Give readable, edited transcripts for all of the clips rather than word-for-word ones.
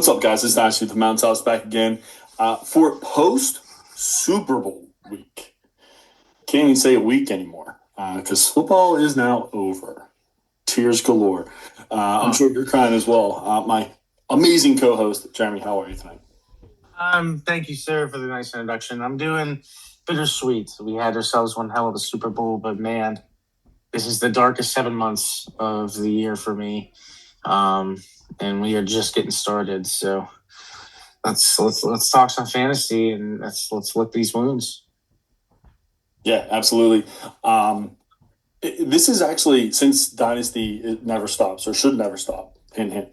What's up, guys? It's Dynasty the Mountaintops back again for post-Super Bowl week. Can't even say a week anymore because football is now over. Tears galore. I'm sure you're crying as well. My amazing co-host, Jeremy, how are you tonight? Thank you, sir, for the nice introduction. I'm doing bittersweet. We had ourselves one hell of a Super Bowl, but man, this is the darkest 7 months of the year for me. And we are just getting started. So let's talk some fantasy and let's lick these wounds. Yeah, absolutely. This is actually, since Dynasty it never stops or should never stop, hint, hint.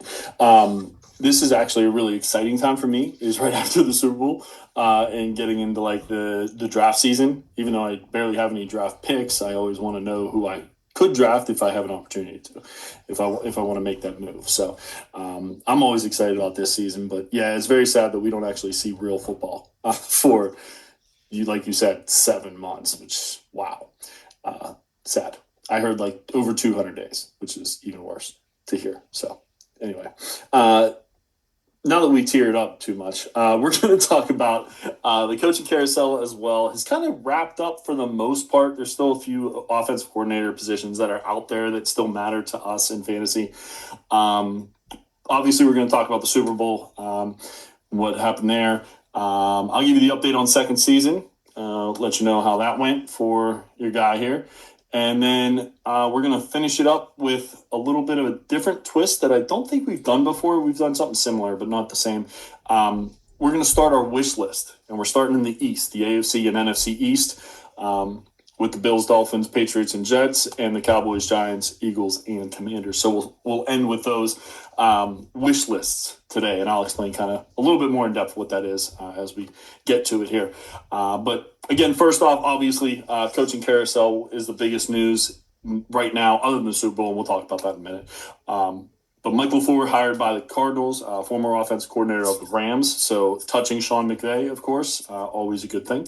This is actually a really exciting time for me, is right after the Super Bowl and getting into like the draft season. Even though I barely have any draft picks, I always want to know who I could draft if I have an opportunity to, if I want to make that move. So I'm always excited about this season. But yeah, it's very sad that we don't actually see real football for, like you said, 7 months, which, wow, sad. I heard like over 200 days, which is even worse to hear. So anyway, now that we teared up too much, we're going to talk about the coaching carousel as well. It's kind of wrapped up for the most part. There's still a few offensive coordinator positions that are out there that still matter to us in fantasy. Obviously, we're going to talk about the Super Bowl, what happened there. I'll give you the update on second season, let you know how that went for your guy here. And then we're going to finish it up with a little bit of a different twist that I don't think we've done before. We've done something similar, but not the same. We're going to start our wish list, and we're starting in the East, the AFC and NFC East, with the Bills, Dolphins, Patriots, and Jets, and the Cowboys, Giants, Eagles, and Commanders. So we'll end with those wish lists today, and I'll explain kind of a little bit more in depth what that is as we get to it here. But again, first off, obviously, coaching carousel is the biggest news right now, other than the Super Bowl, and we'll talk about that in a minute. But Michael LaFleur hired by the Cardinals, former offensive coordinator of the Rams, so touching Sean McVay, of course, always a good thing.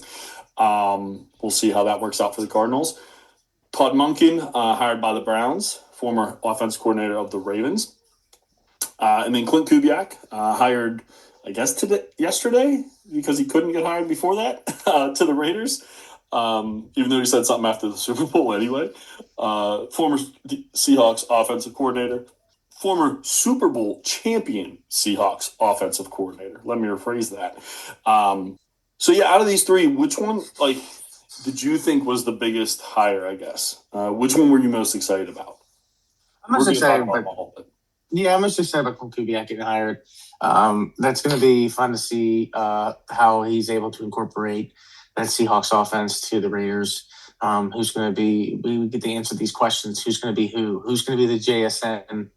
We'll see how that works out for the Cardinals. Todd Monken, hired by the Browns, former offensive coordinator of the Ravens. And then Clint Kubiak, hired, I guess, yesterday, because he couldn't get hired before that, to the Raiders, even though he said something after the Super Bowl anyway. Former Seahawks offensive coordinator, former Super Bowl champion Seahawks offensive coordinator. Let me rephrase that. So, yeah, out of these three, which one, did you think was the biggest hire, I guess? Which one were you most excited about? I'm most excited about Clint Kubiak getting hired. That's going to be fun to see how he's able to incorporate that Seahawks offense to the Raiders. Who's going to be – we get to answer these questions. Who's going to be who? Who's going to be the JSN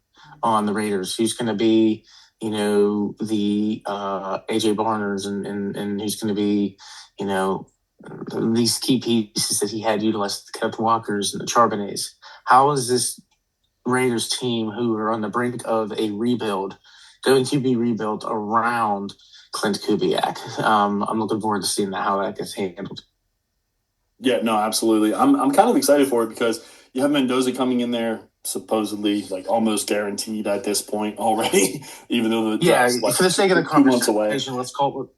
on the Raiders? Who's going to be – the AJ Barners and who's going to be, these key pieces that he had utilized, the Kenneth Walkers and the Charbonnets. How is this Raiders team, who are on the brink of a rebuild, going to be rebuilt around Clint Kubiak? I'm looking forward to seeing how that gets handled. Yeah, no, absolutely. I'm kind of excited for it because you have Mendoza coming in there, supposedly almost guaranteed at this point already, even though for the sake of the conversation, let's call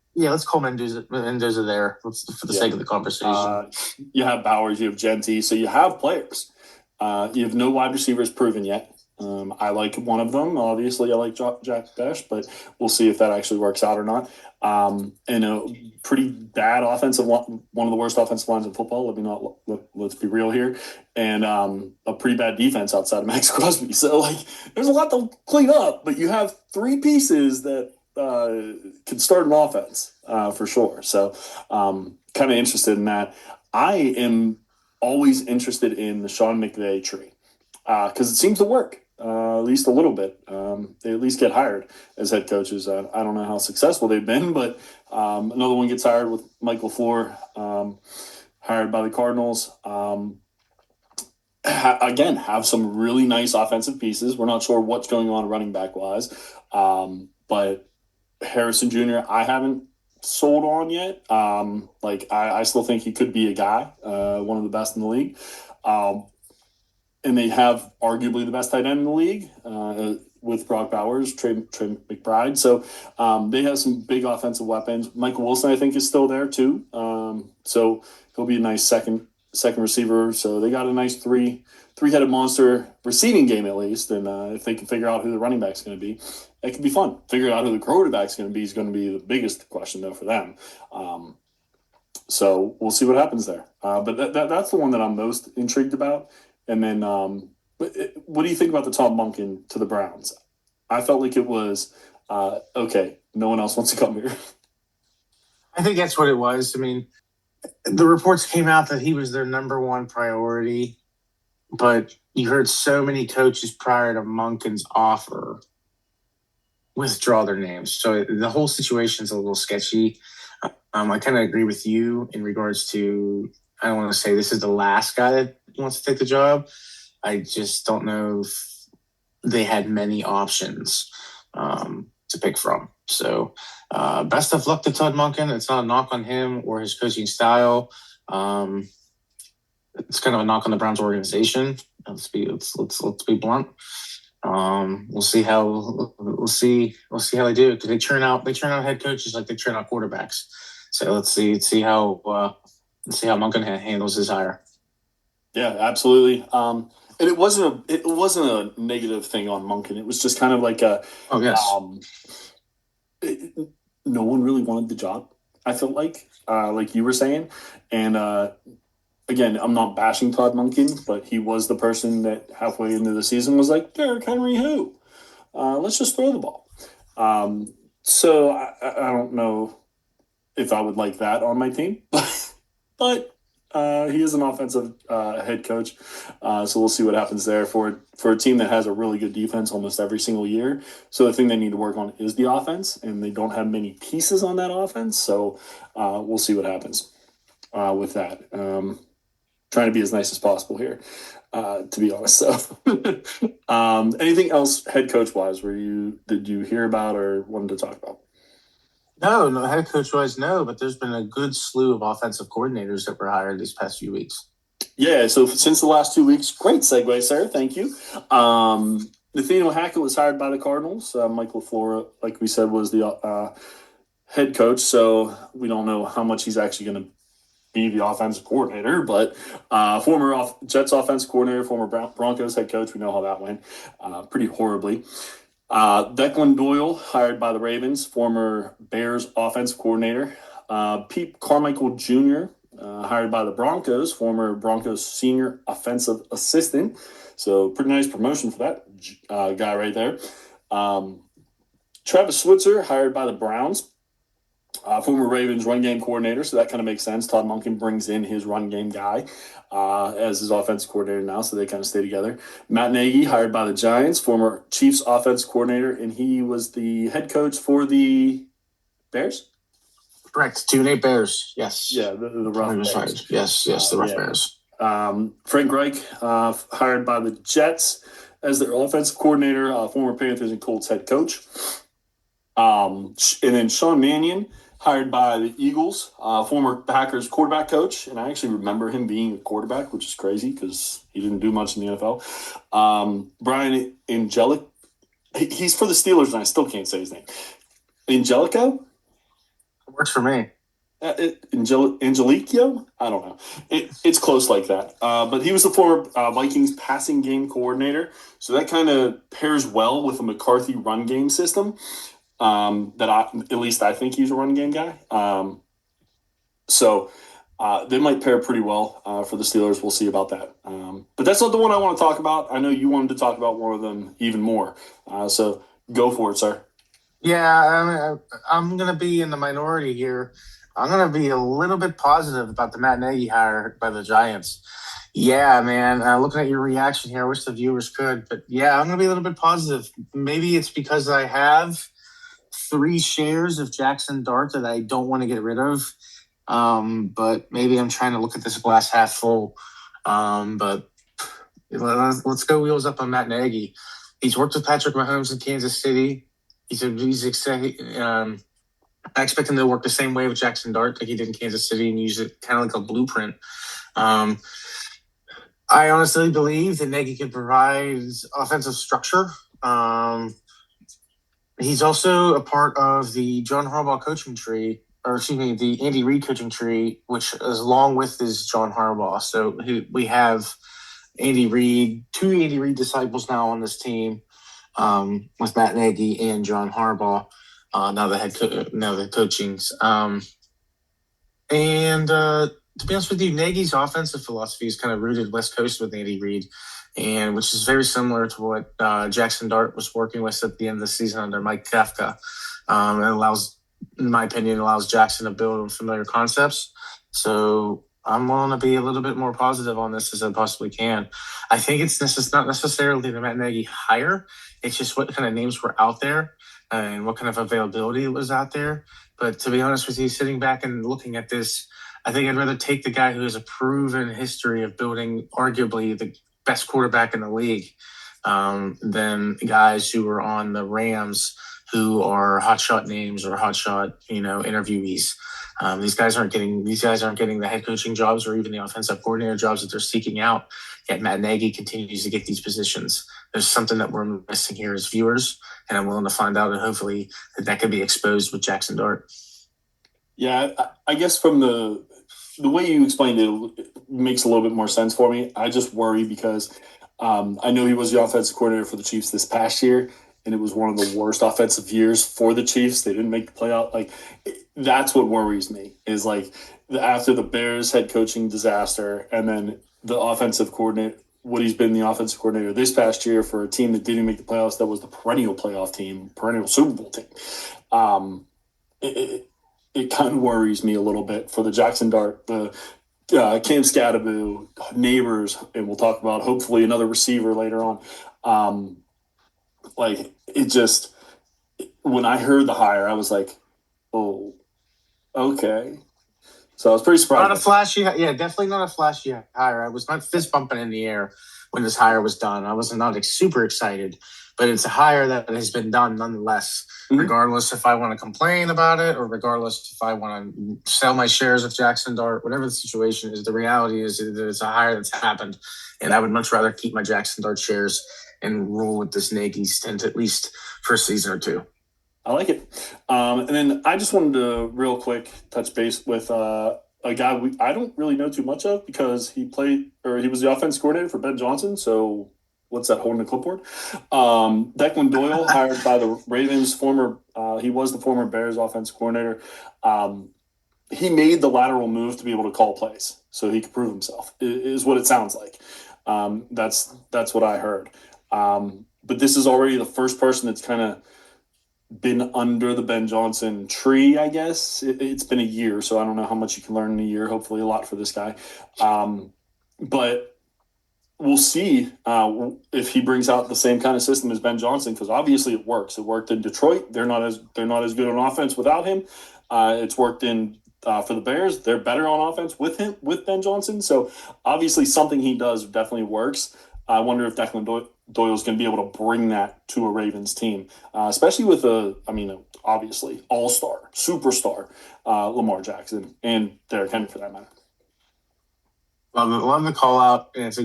Mendoza there for the sake of the conversation. You have Bowers, you have Genty, so you have players. You have no wide receivers proven yet. I like one of them. Obviously, I like Jack Besh, but we'll see if that actually works out or not. And a pretty bad offensive line, one of the worst offensive lines in football. Let's be real here. And a pretty bad defense outside of Max Crosby. So, there's a lot to clean up, but you have three pieces that can start an offense for sure. So, kind of interested in that. I am always interested in the Sean McVay tree because it seems to work. At least a little bit. They at least get hired as head coaches. I don't know how successful they've been, but another one gets hired with Michael LaFleur, hired by the Cardinals. Again, have some really nice offensive pieces. We're not sure what's going on running back wise, but Harrison Jr. I haven't sold on yet. I still think he could be a guy, one of the best in the league. And they have arguably the best tight end in the league, with Brock Bowers, Trey McBride. So they have some big offensive weapons. Michael Wilson, I think, is still there too. So he'll be a nice second receiver. So they got a nice three-headed monster receiving game at least. And if they can figure out who the running back's going to be, it could be fun. Figuring out who the quarterback's going to be is going to be the biggest question though for them. So we'll see what happens there. But that's the one that I'm most intrigued about. And then what do you think about the Todd Monken to the Browns? I felt like it was, okay, no one else wants to come here. I think that's what it was. I mean, the reports came out that he was their number one priority, but you heard so many coaches prior to Monken's offer withdraw their names. So the whole situation is a little sketchy. I kind of agree with you in regards to, I don't want to say this is the last guy that wants to take the job. I just don't know if they had many options to pick from. So best of luck to Todd Monken. It's not a knock on him or his coaching style. It's kind of a knock on the Browns organization. Let's be blunt. We'll see how they do it, because they churn out head coaches like they churn out quarterbacks. So let's see how Monken handles his hire. Yeah, absolutely. And it wasn't a negative thing on Monken. It was just kind of like no one really wanted the job. I felt like you were saying, and again, I'm not bashing Todd Monken, but he was the person that halfway into the season was like, Derrick Henry, who? Let's just throw the ball. So I don't know if I would like that on my team, but he is an offensive head coach, so we'll see what happens there for a team that has a really good defense almost every single year. So the thing they need to work on is the offense, and they don't have many pieces on that offense. So we'll see what happens with that. Trying to be as nice as possible here, to be honest. So, anything else head coach wise did you hear about or wanted to talk about? No, head coach wise, no, but there's been a good slew of offensive coordinators that were hired these past few weeks. Yeah, so since the last 2 weeks, great segue, sir. Thank you. Nathaniel Hackett was hired by the Cardinals. Mike LaFleur, like we said, was the head coach, so we don't know how much he's actually going to be the offensive coordinator, but former Jets offensive coordinator, former Broncos head coach, we know how that went pretty horribly. Declan Doyle, hired by the Ravens, former Bears offensive coordinator. Pete Carmichael Jr., hired by the Broncos, former Broncos senior offensive assistant. So pretty nice promotion for that guy right there. Travis Switzer, hired by the Browns, former Ravens run game coordinator, so that kind of makes sense. Todd Monken brings in his run game guy as his offensive coordinator now, so they kind of stay together. Matt Nagy, hired by the Giants, former Chiefs offensive coordinator, and he was the head coach for the Bears? Correct. 2-8 Bears, yes. Yeah, the rough Bears. Yes, the rough Bears. Frank Reich, hired by the Jets as their offensive coordinator, former Panthers and Colts head coach. And then Sean Mannion, hired by the Eagles, former Packers quarterback coach, and I actually remember him being a quarterback, which is crazy because he didn't do much in the NFL. Brian Angelic, he's for the Steelers, and I still can't say his name. Angelico? Works for me. Angelico? I don't know. It's close like that. But he was the former Vikings passing game coordinator, so that kind of pairs well with a McCarthy run game system. At least I think he's a run game guy. So they might pair pretty well for the Steelers. We'll see about that. But that's not the one I want to talk about. I know you wanted to talk about one of them even more. So go for it, sir. Yeah, I'm going to be in the minority here. I'm going to be a little bit positive about the Matt Nagy hire by the Giants. Yeah, man. Looking at your reaction here, I wish the viewers could. But yeah, I'm going to be a little bit positive. Maybe it's because I have 3 shares of Jackson Dart that I don't want to get rid of. But maybe I'm trying to look at this glass half full. But let's go wheels up on Matt Nagy. He's worked with Patrick Mahomes in Kansas City. I expect him to work the same way with Jackson Dart like he did in Kansas City and use it kind of like a blueprint. I honestly believe that Nagy can provide offensive structure He's also a part of the John Harbaugh coaching tree, or excuse me, the Andy Reid coaching tree, which is along with is John Harbaugh. So we have Andy Reid, two Andy Reid disciples now on this team, with Matt Nagy and John Harbaugh. Now the coachings. To be honest with you, Nagy's offensive philosophy is kind of rooted West Coast with Andy Reid, and which is very similar to what Jackson Dart was working with at the end of the season under Mike Kafka. It allows, in my opinion, Jackson to build on familiar concepts. So I'm willing to be a little bit more positive on this as I possibly can. I think it's not necessarily the Matt Nagy hire. It's just what kind of names were out there and what kind of availability was out there. But to be honest with you, sitting back and looking at this, I think I'd rather take the guy who has a proven history of building arguably the best quarterback in the league than guys who are on the Rams who are hotshot names or hotshot, interviewees. These guys aren't getting the head coaching jobs or even the offensive coordinator jobs that they're seeking out. Yet Matt Nagy continues to get these positions. There's something that we're missing here as viewers, and I'm willing to find out, and hopefully that could be exposed with Jackson Dart. Yeah, I guess from the way you explained it makes a little bit more sense for me. I just worry because I know he was the offensive coordinator for the Chiefs this past year, and it was one of the worst offensive years for the Chiefs. They didn't make the playoff. That's what worries me is after the Bears head coaching disaster and then the offensive coordinator, what he's been the offensive coordinator this past year for a team that didn't make the playoffs, that was the perennial playoff team, perennial Super Bowl team. It kind of worries me a little bit for the Jackson Dart, the Cam Scadaboo, Neighbors, and we'll talk about hopefully another receiver later on. When I heard the hire, I was like, oh, okay. So I was pretty surprised. Definitely not a flashy hire. I was not fist bumping in the air when this hire was done. I was not super excited, but it's a hire that has been done nonetheless, regardless if I want to complain about it or regardless if I want to sell my shares of Jackson Dart, whatever the situation is. The reality is that it's a hire that's happened, and I would much rather keep my Jackson Dart shares and roll with this Nagy stint at least for a season or two. I like it. And then I just wanted to real quick touch base with a guy I don't really know too much of because he was the offense coordinator for Ben Johnson. So what's that, holding the clipboard? Declan Doyle, hired by the Ravens, he was the former Bears offense coordinator. He made the lateral move to be able to call plays so he could prove himself, is what it sounds like. That's what I heard. But this is already the first person that's kind of been under the Ben Johnson tree, I guess. It's been a year, so I don't know how much you can learn in a year. Hopefully a lot for this guy. But we'll see if he brings out the same kind of system as Ben Johnson, because obviously it works. It worked in Detroit. They're not as good on offense without him. It's worked for the Bears. They're better on offense with Ben Johnson. So obviously something he does definitely works. I wonder if Declan Doyle's going to be able to bring that to a Ravens team, especially with obviously all-star, superstar Lamar Jackson and Derrick Henry for that matter. Love the call out, and it's a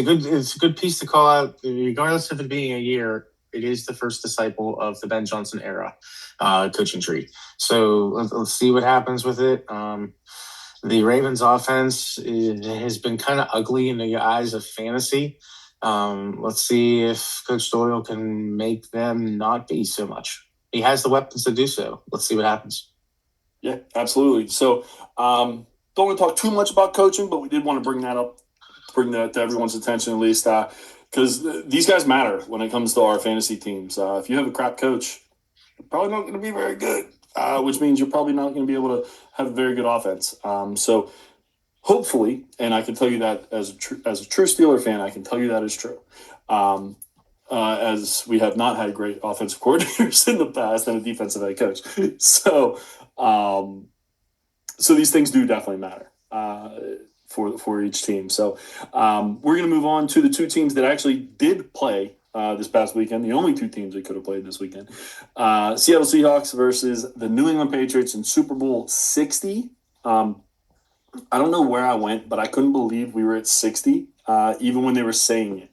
good piece to call out, regardless of it being a year. It is the first disciple of the Ben Johnson era coaching tree. So let's see what happens with it. The Ravens offense has been kind of ugly in the eyes of fantasy. Let's see if Coach Doyle can make them not be so much. He has the weapons to do so. Let's see what happens. Yeah, absolutely. So don't want to talk too much about coaching, but we did want to bring that to everyone's attention at least, because these guys matter when it comes to our fantasy teams. If you have a crap coach, you're probably not going to be very good, which means you're probably not going to be able to have a very good offense. So hopefully, and I can tell you that as a true Steeler fan, I can tell you that is true. As we have not had great offensive coordinators in the past and a defensive head coach. So these things do definitely matter for each team. So we're going to move on to the two teams that actually did play this past weekend, the only two teams that could have played this weekend. Seattle Seahawks versus the New England Patriots in Super Bowl 60. I don't know where I went, but I couldn't believe we were at 60, even when they were saying it.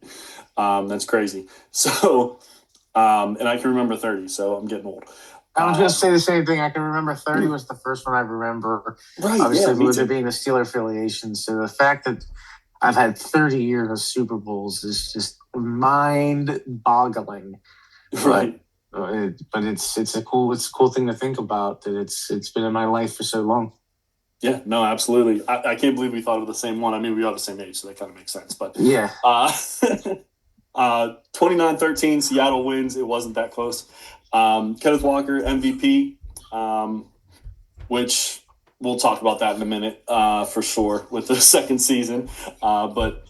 That's crazy. So, and I can remember 30, so I'm getting old. I was going to say the same thing. I can remember 30 was the first one I remember. Right. Obviously, Yeah, with it being the Steeler affiliation. So the fact that I've had 30 years of Super Bowls is just mind-boggling. Right. But it's a cool thing to think about that it's been in my life for so long. Yeah, no, absolutely. I can't believe we thought of the same one. I mean, we are the same age, so that kind of makes sense. But yeah, 29-13, Seattle wins. It wasn't that close. Kenneth Walker, MVP, which we'll talk about that in a minute for sure with the second season. But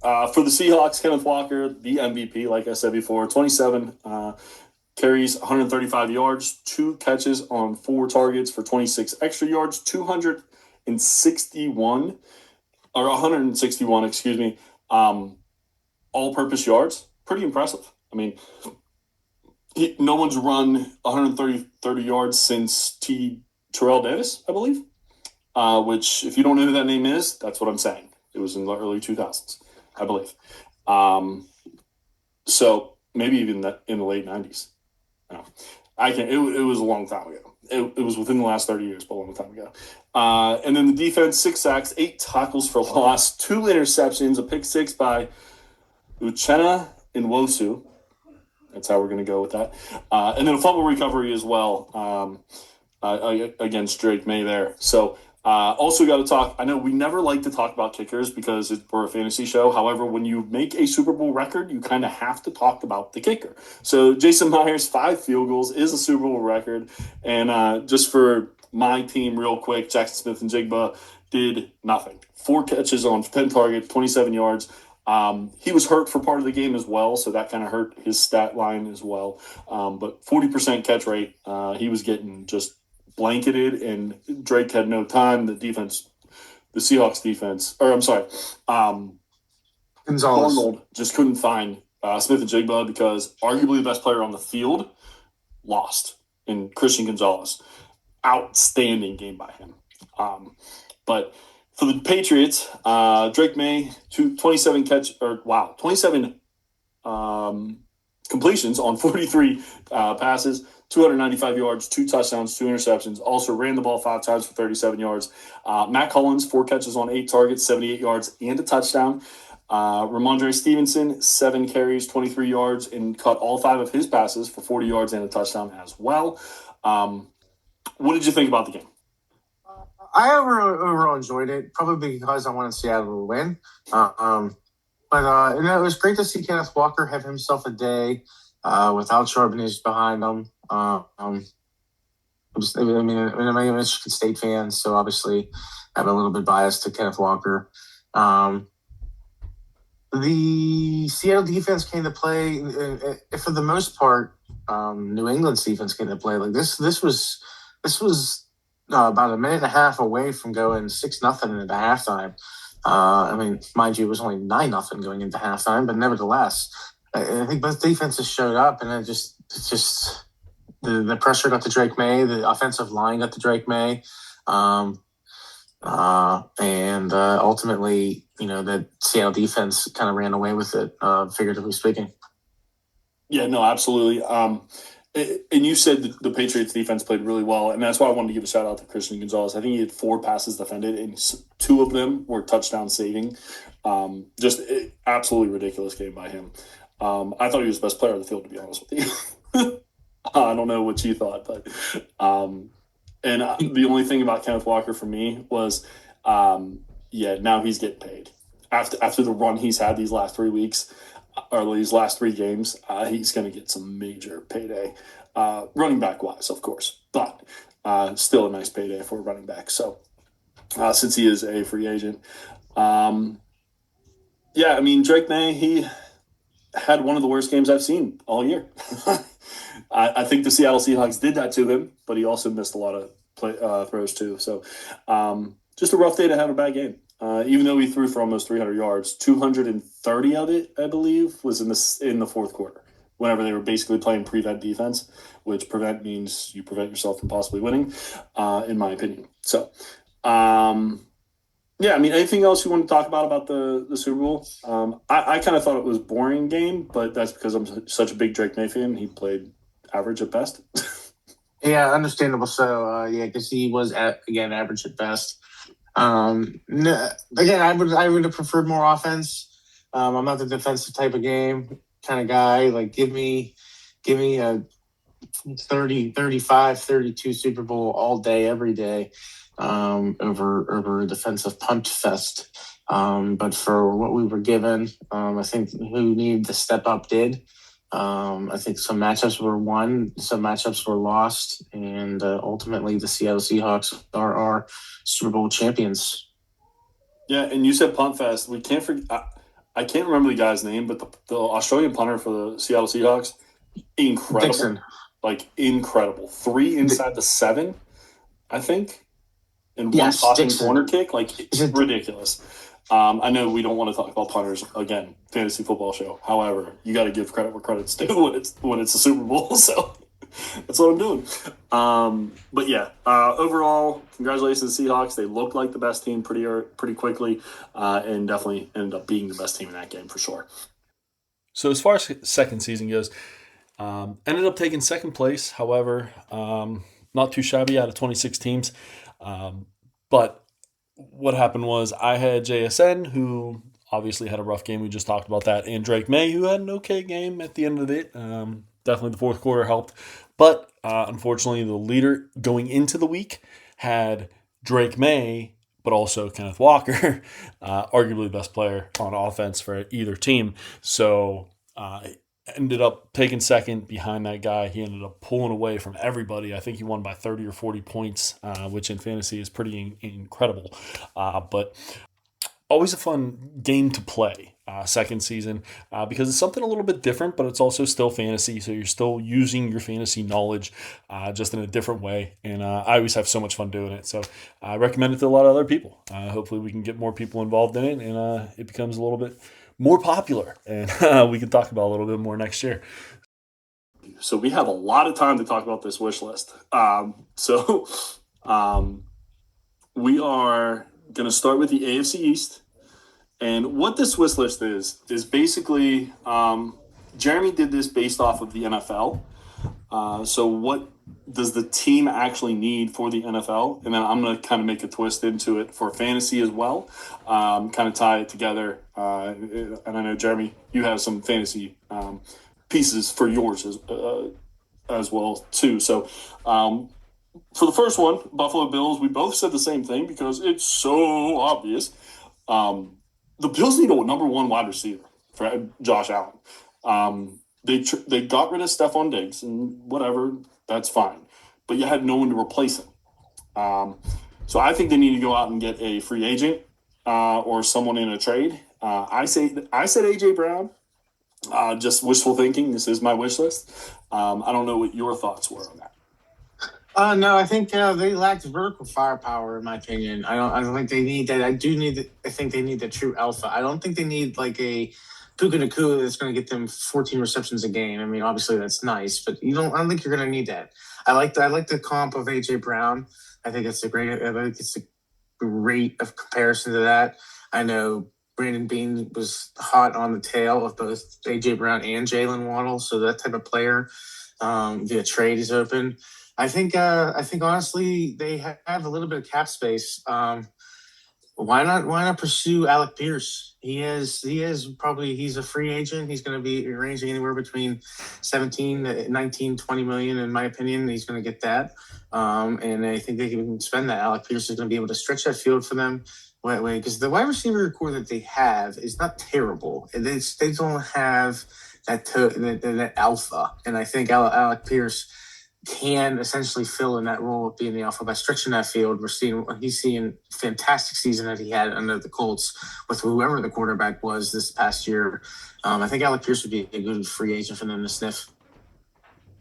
for the Seahawks, Kenneth Walker, the MVP, like I said before, 27 carries, 135 yards, 2 catches on 4 targets for 26 extra yards, 261 or 161, excuse me, all-purpose yards. Pretty impressive. I mean, no one's run 130 yards since Terrell Davis, I believe, which if you don't know who that name is, that's what I'm saying. It was in the early 2000s, I believe. So maybe even in the late 90s. No, I can't. It was a long time ago. It was within the last 30 years, but a long time ago. And then the defense, 6 sacks, 8 tackles for loss, 2 interceptions, a pick 6 by Uchenna Nwosu. That's how we're going to go with that. And then a fumble recovery as well against Drake May there. So also got to talk. I know we never like to talk about kickers because we're a fantasy show. However, when you make a Super Bowl record, you kind of have to talk about the kicker. So Jason Myers, 5 field goals is a Super Bowl record. And just for my team real quick, Jackson Smith and Jigba did nothing. 4 catches on 10 targets, 27 yards. He was hurt for part of the game as well, so that kind of hurt his stat line as well. But 40% catch rate, he was getting just blanketed, and Drake had no time. The Seahawks defense, Arnold just couldn't find Smith and Jigba because arguably the best player on the field lost in Christian Gonzalez. Outstanding game by him. But for the Patriots, Drake May, 27 completions on 43 passes, 295 yards, 2 touchdowns, 2 interceptions. Also ran the ball 5 times for 37 yards. Matt Collins, 4 catches on 8 targets, 78 yards, and a touchdown. Ramondre Stevenson, 7 carries, 23 yards, and caught all 5 of his passes for 40 yards and a touchdown as well. What did you think about the game? I overall enjoyed it, probably because I wanted Seattle to win. But it was great to see Kenneth Walker have himself a day without Charbonnet behind him. I'm a Michigan State fan, so obviously I have a little bit biased to Kenneth Walker. The Seattle defense came to play, for the most part. New England's defense came to play. Like this was about a minute and a half away from going 6-0 into halftime. Mind you, it was only 9-0 going into halftime, but nevertheless, I think both defenses showed up, and the pressure got to Drake May, the offensive line got to Drake May, and ultimately, the Seattle defense kind of ran away with it, figuratively speaking. Yeah, no, absolutely. And you said the Patriots defense played really well, and that's why I wanted to give a shout out to Christian Gonzalez. I think he had 4 passes defended, and 2 of them were touchdown saving. Just absolutely ridiculous game by him. I thought he was the best player on the field, to be honest with you. I don't know what you thought, but the only thing about Kenneth Walker for me was, now he's getting paid after the run he's had these last 3 weeks. Or these last 3 games, he's going to get some major payday, running back wise, of course, but still a nice payday for a running back. So, since he is a free agent, Drake May, he had one of the worst games I've seen all year. I think the Seattle Seahawks did that to him, but he also missed a lot of throws too. So, just a rough day to have a bad game. Even though he threw for almost 300 yards, 230 of it, I believe, was in the fourth quarter, whenever they were basically playing prevent defense, which prevent means you prevent yourself from possibly winning, in my opinion. So, Yeah, I mean, anything else you want to talk about the Super Bowl? I kind of thought it was a boring game, but that's because I'm such a big Drake May fan. He played average at best. Yeah, understandable. So, yeah, because he was again average at best. No, again, I would have preferred more offense. I'm not the defensive type of game kind of guy. Like, give me a 30, 35, 32 Super Bowl all day, every day, over a defensive punt fest. But for what we were given, I think who needed to step up did. I think some matchups were won, some matchups were lost, and ultimately the Seattle Seahawks are our Super Bowl champions. Yeah, and you said punt fest. We can't forget. I can't remember the guy's name, but the Australian punter for the Seattle Seahawks, incredible, Dixon. like incredible. Three inside the 7, I think, and one Yes, tossing Dixon. corner kick, like ridiculous. I know we don't want to talk about punters again, fantasy football show. However, you got to give credit where credit's due when it's a Super Bowl. So that's what I'm doing. But yeah, overall, congratulations to the Seahawks. They looked like the best team pretty quickly, and definitely ended up being the best team in that game for sure. So as far as second season goes, ended up taking second place. However, not too shabby out of 26 teams. But what happened was I had JSN, who obviously had a rough game. We just talked about that. And Drake May, who had an okay game at the end of it. Definitely the fourth quarter helped. But unfortunately, the leader going into the week had Drake May, but also Kenneth Walker, arguably the best player on offense for either team. So ended up taking second behind that guy. He ended up pulling away from everybody. I think he won by 30 or 40 points, which in fantasy is pretty incredible. But always a fun game to play second season because it's something a little bit different, but it's also still fantasy. So you're still using your fantasy knowledge just in a different way. And I always have so much fun doing it. So I recommend it to a lot of other people. Hopefully we can get more people involved in it and it becomes a little bit more popular and we can talk about a little bit more next year. So we have a lot of time to talk about this wish list. Um, we are going to start with the AFC East. And what this wish list is basically Jeremy did this based off of the NFL. So what does the team actually need for the NFL? And then I'm going to kind of make a twist into it for fantasy as well, kind of tie it together. And I know, Jeremy, you have some fantasy pieces for yours as well, too. So for the first one, Buffalo Bills, we both said the same thing because it's so obvious. The Bills need a number one wide receiver for Josh Allen. They got rid of Stephon Diggs and whatever, that's fine. But you had no one to replace him. So I think they need to go out and get a free agent or someone in a trade. I said AJ Brown. Just wishful thinking. This is my wish list. I don't know what your thoughts were on that. No, I think they lacked vertical firepower, in my opinion. I don't think they need that. I think they need the true alpha. I don't think they need like a Puka Nakua that's going to get them 14 receptions a game. I mean, obviously that's nice, but I don't think you're going to need that. I like the comp of AJ Brown. I think it's a great of comparison to that. I know Brandon Bean was hot on the tail of both AJ Brown and Jalen Waddle, so that type of player via trade is open. I think honestly they have a little bit of cap space. Why not pursue Alec Pierce? He's a free agent. He's going to be ranging anywhere between 17, 19, 20 million in my opinion. He's going to get that. And I think they can spend that. Alec Pierce is going to be able to stretch that field for them. Because the wide receiver core that they have is not terrible. They don't have that alpha. And I think Alec Pierce can essentially fill in that role of being the alpha by stretching that field. He's seeing fantastic season that he had under the Colts with whoever the quarterback was this past year. I think Alec Pierce would be a good free agent for them to sniff.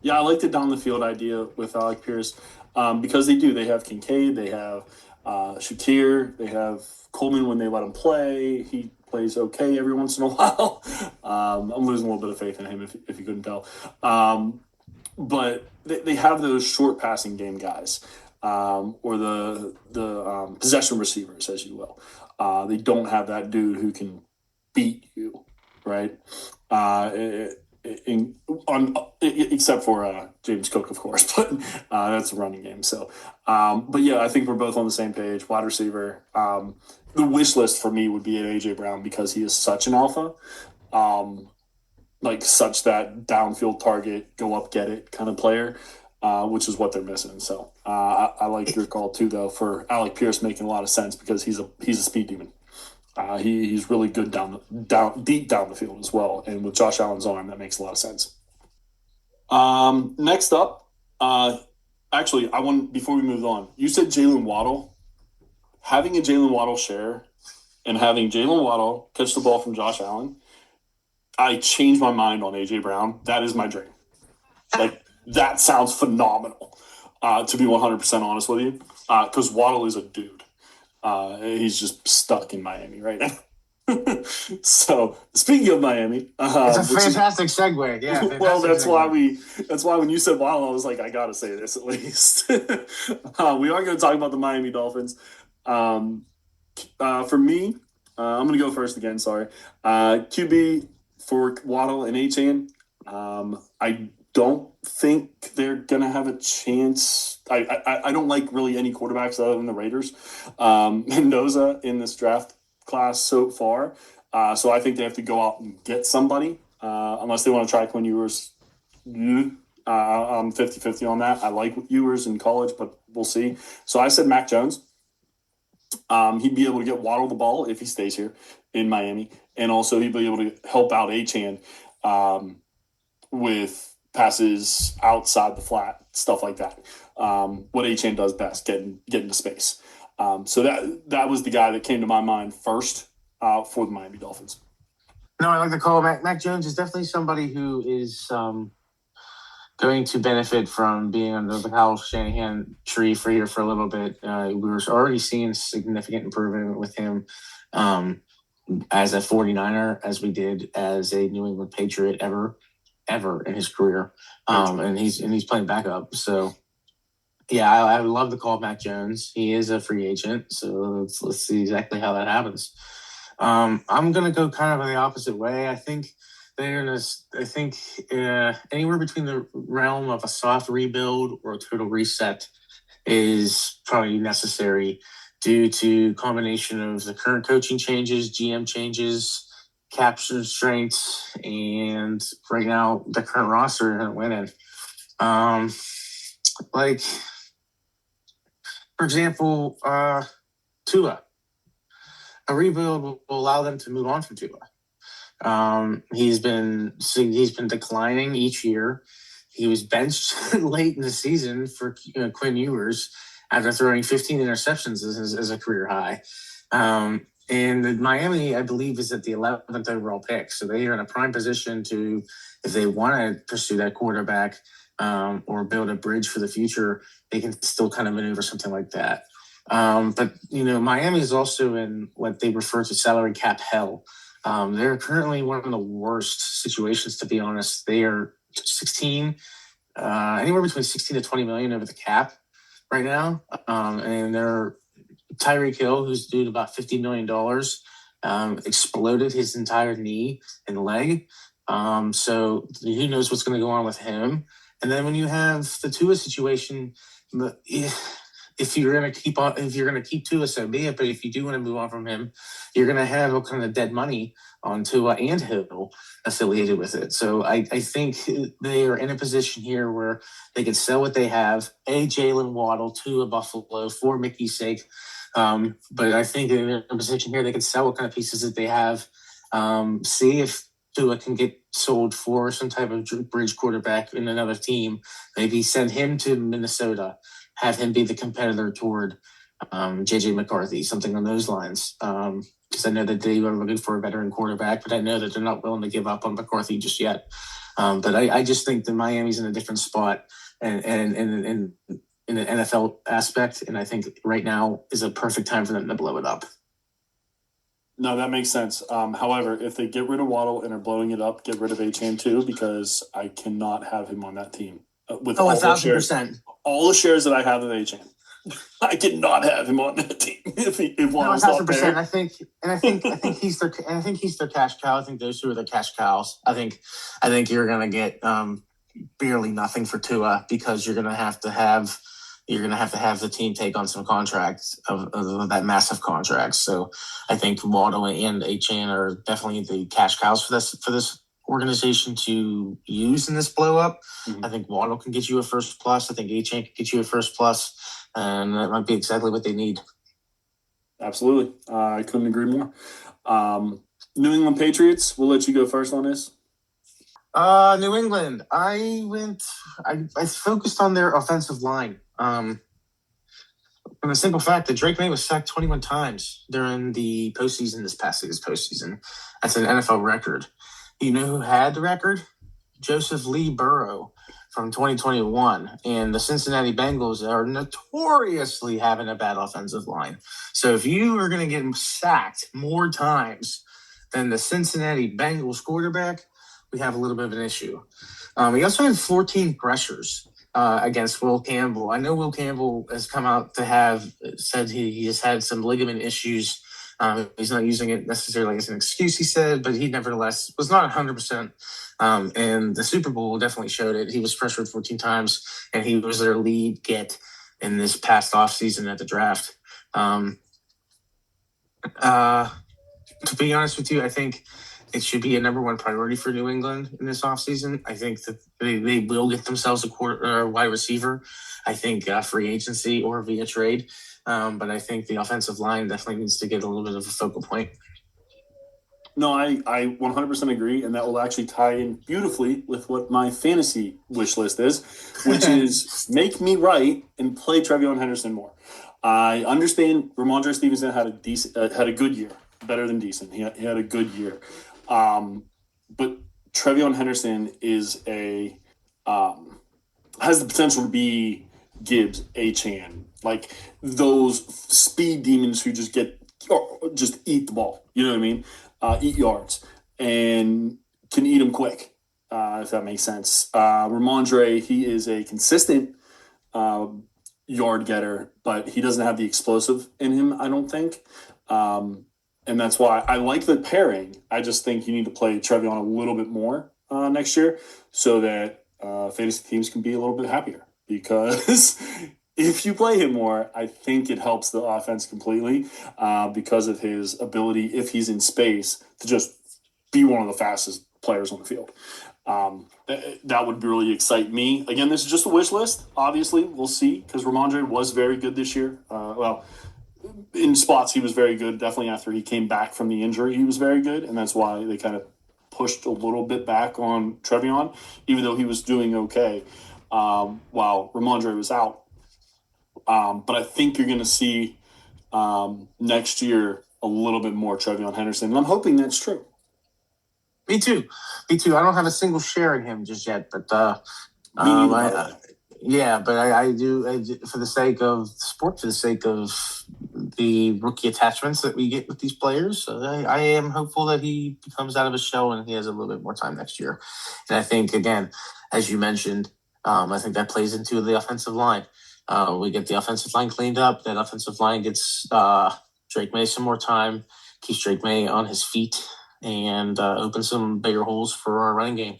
Yeah, I like the down the field idea with Alec Pierce because they do. They have Kincaid, they have Shakir, they have Coleman when they let him play. He plays okay every once in a while. I'm losing a little bit of faith in him if you couldn't tell. But they have those short passing game guys. or the possession receivers, as you will. They don't have that dude who can beat you, right? Except for James Cook, of course, but that's a running game. So, but yeah, I think we're both on the same page. Wide receiver. The wish list for me would be an AJ Brown because he is such an alpha, like such that downfield target, go up, get it kind of player, which is what they're missing. So I like your call too, though, for Alec Pierce making a lot of sense because he's a speed demon. He's really good deep down the field as well, and with Josh Allen's arm, that makes a lot of sense. Next up, actually, I want before we move on, you said Jalen Waddle. Having a Jalen Waddle share and having Jalen Waddle catch the ball from Josh Allen, I changed my mind on AJ Brown. That is my dream. Like that sounds phenomenal. To be 100% honest with you, because Waddle is a dude. He's just stuck in Miami right now. So speaking of Miami, it's a fantastic segue. Yeah. Fantastic well, that's why when you said Waddle, I was like, I gotta say this at least. We are going to talk about the Miami Dolphins. For me, I'm going to go first again. Sorry, QB for Waddle and Achane. I don't think they're gonna have a chance. I don't like really any quarterbacks other than the Raiders. Mendoza in this draft class so far. So I think they have to go out and get somebody unless they want to try Quinn Ewers. I'm 50-50 on that. I like Ewers in college, but we'll see. So I said Mac Jones. He'd be able to get Waddle the ball if he stays here in Miami, and also he'd be able to help out Achane with passes outside the flat, stuff like that. What Achane does best, get into space. So that was the guy that came to my mind first for the Miami Dolphins. No, I like the call. Mac Jones is definitely somebody who is going to benefit from being under the Kyle Shanahan tree for here for a little bit. We were already seeing significant improvement with him as a 49er, as we did as a New England Patriot ever in his career. And he's playing backup. So yeah, I love the call Mac Jones. He is a free agent. So let's see exactly how that happens. I'm going to go kind of in the opposite way. I think anywhere between the realm of a soft rebuild or a total reset is probably necessary due to combination of the current coaching changes, GM changes, cap constraints, and right now the current roster isn't winning. Like, for example, Tua. A rebuild will allow them to move on from Tua. He's been declining each year. He was benched late in the season for Quinn Ewers after throwing 15 interceptions as a career high. And Miami, I believe, is at the 11th overall pick. So they are in a prime position to, if they want to pursue that quarterback or build a bridge for the future, they can still kind of maneuver something like that. But Miami is also in what they refer to salary cap hell. They're currently one of the worst situations, to be honest. They are 16, anywhere between 16 to 20 million over the cap right now. And they're Tyreek Hill, who's due about $50 million, exploded his entire knee and leg. So who knows what's going to go on with him. And then when you have the Tua situation, if you're going to keep Tua, so be it. But if you do want to move on from him, you're going to have all kind of dead money on Tua and Hill affiliated with it. So I think they are in a position here where they can sell what they have, Jalen Waddle, Tua Buffalo, for Mickey's sake. But I think they're in a position here they can sell what kind of pieces that they have, see if Tua can get sold for some type of bridge quarterback in another team. Maybe send him to Minnesota, have him be the competitor toward J.J. McCarthy, something on those lines. Because I know that they are looking for a veteran quarterback, but I know that they're not willing to give up on McCarthy just yet. But I just think that Miami's in a different spot and in the NFL aspect, and I think right now is a perfect time for them to blow it up. No, that makes sense. However, if they get rid of Waddle and are blowing it up, get rid of Achane too, because I cannot have him on that team. With 1,000%. All the shares that I have of Achane. I could not have him on that team if Waddle's not there. I think he's their cash cow. I think those two are the cash cows. I think you're gonna get barely nothing for Tua because you're gonna have to have the team take on some contracts of that massive contract. So I think Waddle and Achane are definitely the cash cows for this organization to use in this blow up. I think Waddle can get you a first plus. I think Achane can get you a first plus, and that might be exactly what they need. Absolutely. I couldn't agree more. New England Patriots, we'll let you go first on this. New England. I focused on their offensive line. From the simple fact that Drake May was sacked 21 times during the postseason this postseason. That's an NFL record. You know who had the record? Joseph Lee Burrow from 2021. And the Cincinnati Bengals are notoriously having a bad offensive line. So if you are going to get sacked more times than the Cincinnati Bengals quarterback, we have a little bit of an issue. He also had 14 pressures against Will Campbell. I know Will Campbell has come out to have said he has had some ligament issues. He's not using it necessarily as an excuse, he said, but he nevertheless was not 100%. And the Super Bowl definitely showed it. He was pressured 14 times, and he was their lead get in this past offseason at the draft. To be honest with you, I think it should be a number one priority for New England in this offseason. I think that they will get themselves a wide receiver. I think free agency or via trade. But I think the offensive line definitely needs to get a little bit of a focal point. No, I 100% agree, and that will actually tie in beautifully with what my fantasy wish list is, which is make me right and play Trevion Henderson more. I understand Ramondre Stevenson had a good year, better than decent. He had a good year, but Trevion Henderson is has the potential to be Gibbs, Achane, like those speed demons who just eat the ball. You know what I mean? Eat yards and can eat them quick, if that makes sense. Ramondre, he is a consistent yard getter, but he doesn't have the explosive in him, I don't think. And that's why I like the pairing. I just think you need to play Trevion a little bit more next year so that fantasy teams can be a little bit happier. Because if you play him more, I think it helps the offense completely because of his ability, if he's in space, to just be one of the fastest players on the field. That would really excite me. Again, this is just a wish list. Obviously, we'll see because Ramondre was very good this year. In spots, he was very good. Definitely after he came back from the injury, he was very good. And that's why they kind of pushed a little bit back on Trevion, even though he was doing okay while Ramondre was out. But I think you're going to see next year a little bit more Trevion Henderson. And I'm hoping that's true. Me too. I don't have a single share in him just yet, but I do for the sake of sport, for the sake of the rookie attachments that we get with these players. I am hopeful that he comes out of his shell and he has a little bit more time next year. And I think, again, as you mentioned, I think that plays into the offensive line. We get the offensive line cleaned up. That offensive line gets Drake May some more time, keeps Drake May on his feet, and opens some bigger holes for our running game.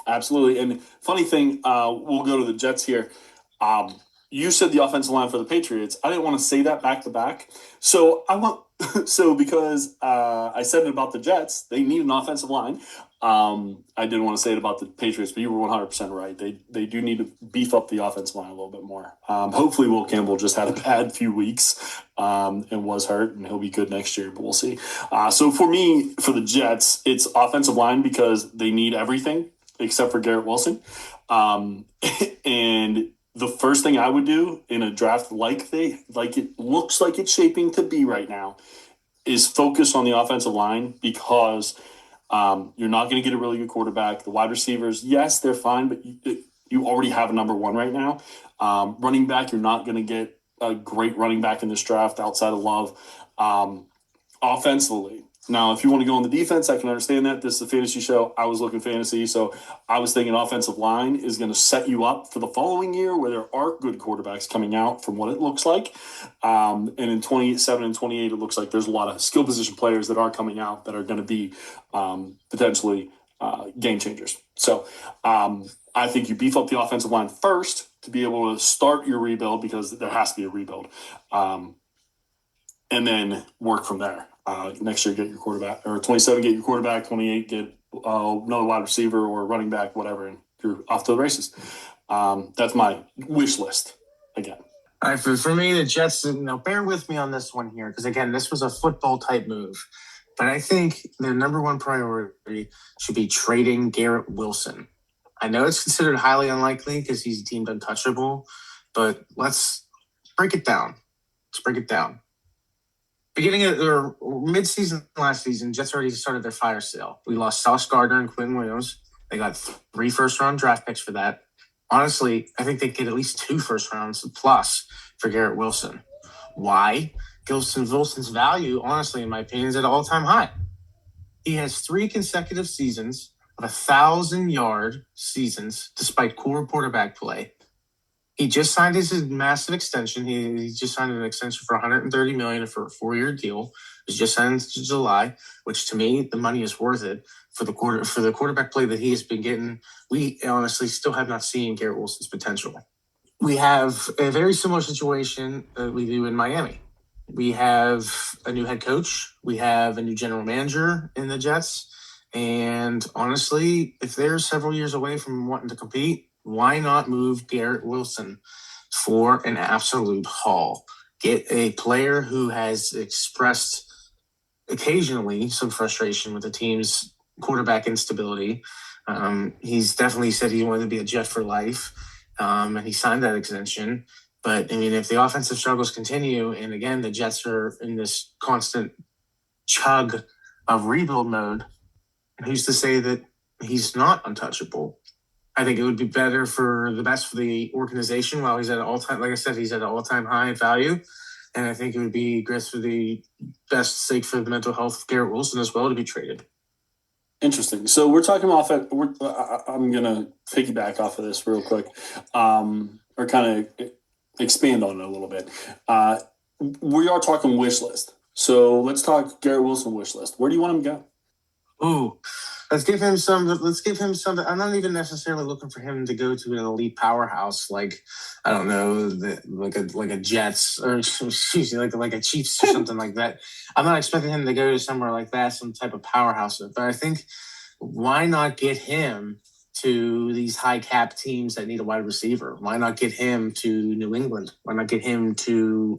Absolutely. And funny thing, we'll go to the Jets here. You said the offensive line for the Patriots. I didn't want to say that back to back. So because I said it about the Jets, they need an offensive line. I didn't want to say it about the Patriots, but you were 100% right. They do need to beef up the offensive line a little bit more. Hopefully Will Campbell just had a bad few weeks and was hurt, and he'll be good next year, but we'll see. So for me, for the Jets, it's offensive line because they need everything except for Garrett Wilson. And the first thing I would do in a draft like it looks like it's shaping to be right now is focus on the offensive line because you're not going to get a really good quarterback. The wide receivers, yes, they're fine, but you already have a number one right now. Running back, you're not going to get a great running back in this draft outside of Love. Offensively, Now, if you want to go on the defense, I can understand that. This is a fantasy show. I was looking fantasy, so I was thinking offensive line is going to set you up for the following year where there are good quarterbacks coming out from what it looks like. And in 27 and 28, it looks like there's a lot of skill position players that are coming out that are going to be potentially game changers. So I think you beef up the offensive line first to be able to start your rebuild, because there has to be a rebuild, and then work from there. Next year, get your quarterback, or 27, get your quarterback, 28, get another wide receiver or running back, whatever, and you're off to the races. That's my wish list again. All right, for me, the Jets, bear with me on this one here, because, again, this was a football-type move. But I think their number one priority should be trading Garrett Wilson. I know it's considered highly unlikely because he's deemed untouchable, but let's break it down. Beginning of or mid-season last season, Jets already started their fire sale. We lost Sauce Gardner and Quinn Williams. They got 3 first-round draft picks for that. Honestly, I think they get at least 2 first rounds plus for Garrett Wilson. Why? Wilson's value, honestly, in my opinion, is at an all-time high. He has 3 consecutive seasons of 1,000-yard seasons despite poor quarterback play. He just signed his massive extension. He just signed an extension for $130 million for a 4-year deal. It was just signed in July, which to me, the money is worth it for the quarterback play that he has been getting. We honestly still have not seen Garrett Wilson's potential. We have a very similar situation that we do in Miami. We have a new head coach. We have a new general manager in the Jets. And honestly, if they're several years away from wanting to compete, why not move Garrett Wilson for an absolute haul? Get a player who has expressed occasionally some frustration with the team's quarterback instability. He's definitely said he wanted to be a Jet for life, and he signed that extension. But, I mean, if the offensive struggles continue, and again, the Jets are in this constant chug of rebuild mode, who's to say that he's not untouchable? I think it would be better for the organization while he's at an all-time, like I said, he's at an all-time high in value. And I think it would be great for the best sake for the mental health of Garrett Wilson as well to be traded. Interesting. So we're talking I'm going to piggyback off of this real quick, or kind of expand on it a little bit. We are talking wish list. So let's talk Garrett Wilson wish list. Where do you want him to go? Ooh, let's give him some. I'm not even necessarily looking for him to go to an elite powerhouse like, I don't know, like a Jets or excuse me, like a Chiefs or something like that. I'm not expecting him to go to somewhere like that, some type of powerhouse. But I think why not get him to these high cap teams that need a wide receiver? Why not get him to New England? Why not get him to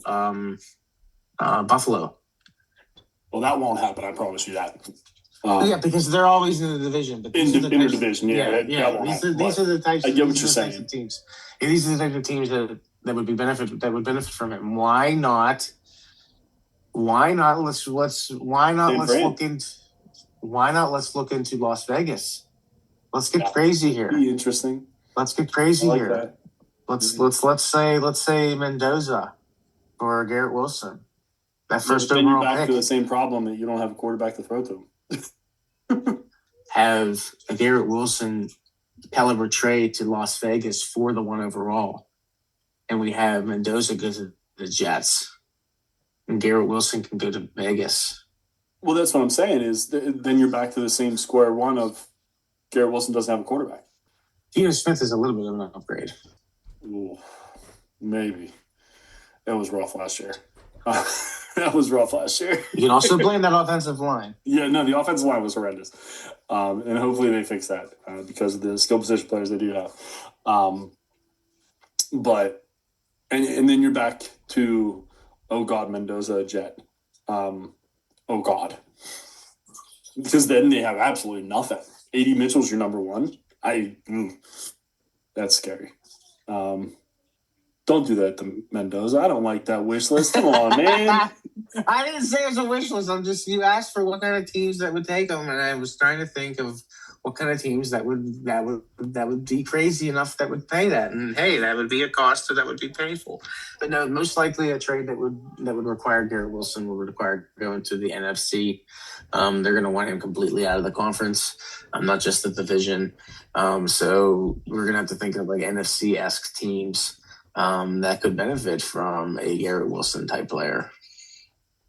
Buffalo? Well, that won't happen. I promise you that. Yeah, because they're always in the division. But interdivision, These are the types. I get what you're saying. Of teams. And these are the types of teams that would benefit from him. Why not? Let's look into Las Vegas. Let's get crazy here. Be interesting. Let's get crazy here. That. Let's say Mendoza for Garrett Wilson. That first overall overall back pick. To the same problem that you don't have a quarterback to throw to. Have a Garrett Wilson caliber trade to Las Vegas for the 1 overall, and we have Mendoza go to the Jets, and Garrett Wilson can go to Vegas. Well, that's what I'm saying is then you're back to the same square one of Garrett Wilson doesn't have a quarterback. Geno Smith is a little bit of an upgrade. Ooh, maybe. That was rough last year. That was rough last year. You can also blame that offensive line. Yeah, no, the offensive line was horrendous. And hopefully they fix that because of the skill position players they do have. But then you're back to, oh, God, Mendoza, Jet. Oh, God. Because then they have absolutely nothing. A.D. Mitchell's your number 1. That's scary. Don't do that to Mendoza. I don't like that wish list. Come on, man. I didn't say it was a wish list. You asked for what kind of teams that would take him, and I was trying to think of what kind of teams that would be crazy enough that would pay that. And hey, that would be a cost that would be painful. But no, most likely a trade that would require Garrett Wilson would require going to the NFC. They're going to want him completely out of the conference, not just the division. So we're going to have to think of like NFC-esque teams that could benefit from a Garrett Wilson type player.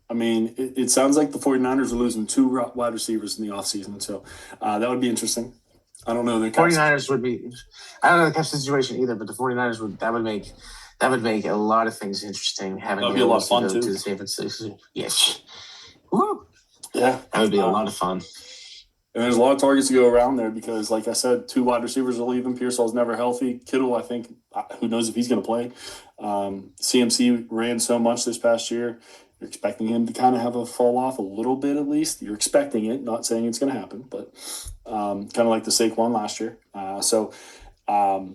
I mean, it sounds like the 49ers are losing 2 wide receivers in the offseason, so that would be interesting. I don't know. The 49ers would be – I don't know the cap situation either, but the 49ers would make a lot of things interesting. That would be a lot of fun, too. To the San Francisco. Yes. Woo. Yeah. That would be a lot of fun. And there's a lot of targets to go around there because, like I said, 2 wide receivers are leaving. Pearsall's never healthy. Kittle, I think, who knows if he's going to play. CMC ran so much this past year. You're expecting him to kind of have a fall off a little bit at least. You're expecting it, not saying it's going to happen, but kind of like the Saquon last year. So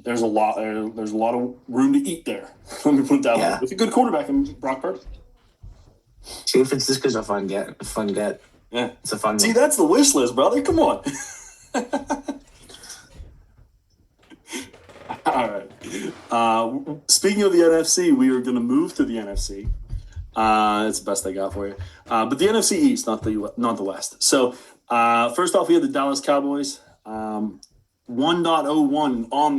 there's a lot of room to eat there. Let me put it that way. With a good quarterback in Brock Purdy. San Francisco's a fun get. Yeah, it's a fun. See, that's the wish list, brother. Come on. All right. Speaking of the NFC, we are going to move to the NFC. That's the best I got for you. But the NFC East, not the West. So first off, we have the Dallas Cowboys. 1.01 on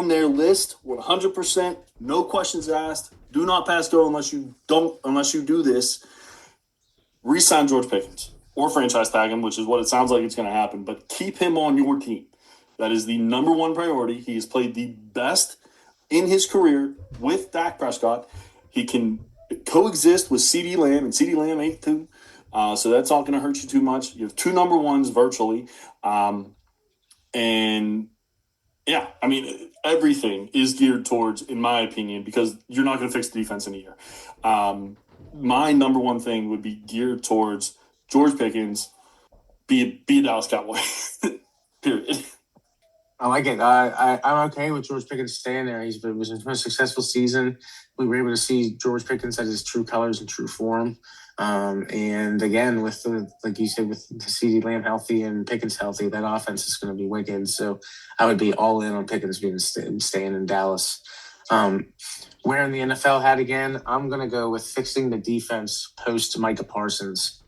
their list, 100%, no questions asked. Do not pass go unless you do this. Re-sign George Pickens or franchise tag him, which is what it sounds like it's going to happen. But keep him on your team. That is the number one priority. He has played the best in his career with Dak Prescott. He can coexist with CeeDee Lamb, and CeeDee Lamb ain't too. So that's not going to hurt you too much. You have 2 number ones virtually. And, yeah, I mean, everything is geared towards, in my opinion, because you're not going to fix the defense in a year. My number one thing would be geared towards George Pickens, be a Dallas Cowboy, period. I like it. I'm okay with George Pickens staying there. It was his most successful season. We were able to see George Pickens at his true colors and true form. And again, like you said, with the CeeDee Lamb healthy and Pickens healthy, that offense is going to be wicked. So I would be all in on Pickens staying in Dallas. Wearing the NFL hat again, I'm going to go with fixing the defense post Micah Parsons.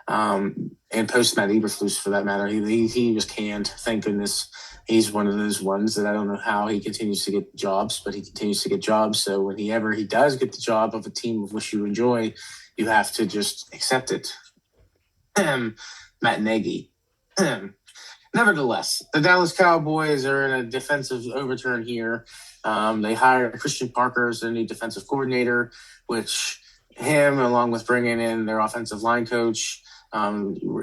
And post Matt Eberflus for that matter. He was canned. Thank goodness. He's one of those ones that I don't know how he continues to get jobs, but he continues to get jobs. So whenever he does get the job of a team of which you enjoy, you have to just accept it. Matt Nagy. Nevertheless, the Dallas Cowboys are in a defensive overturn here. They hired Christian Parker as their new defensive coordinator, which him, along with bringing in their offensive line coach,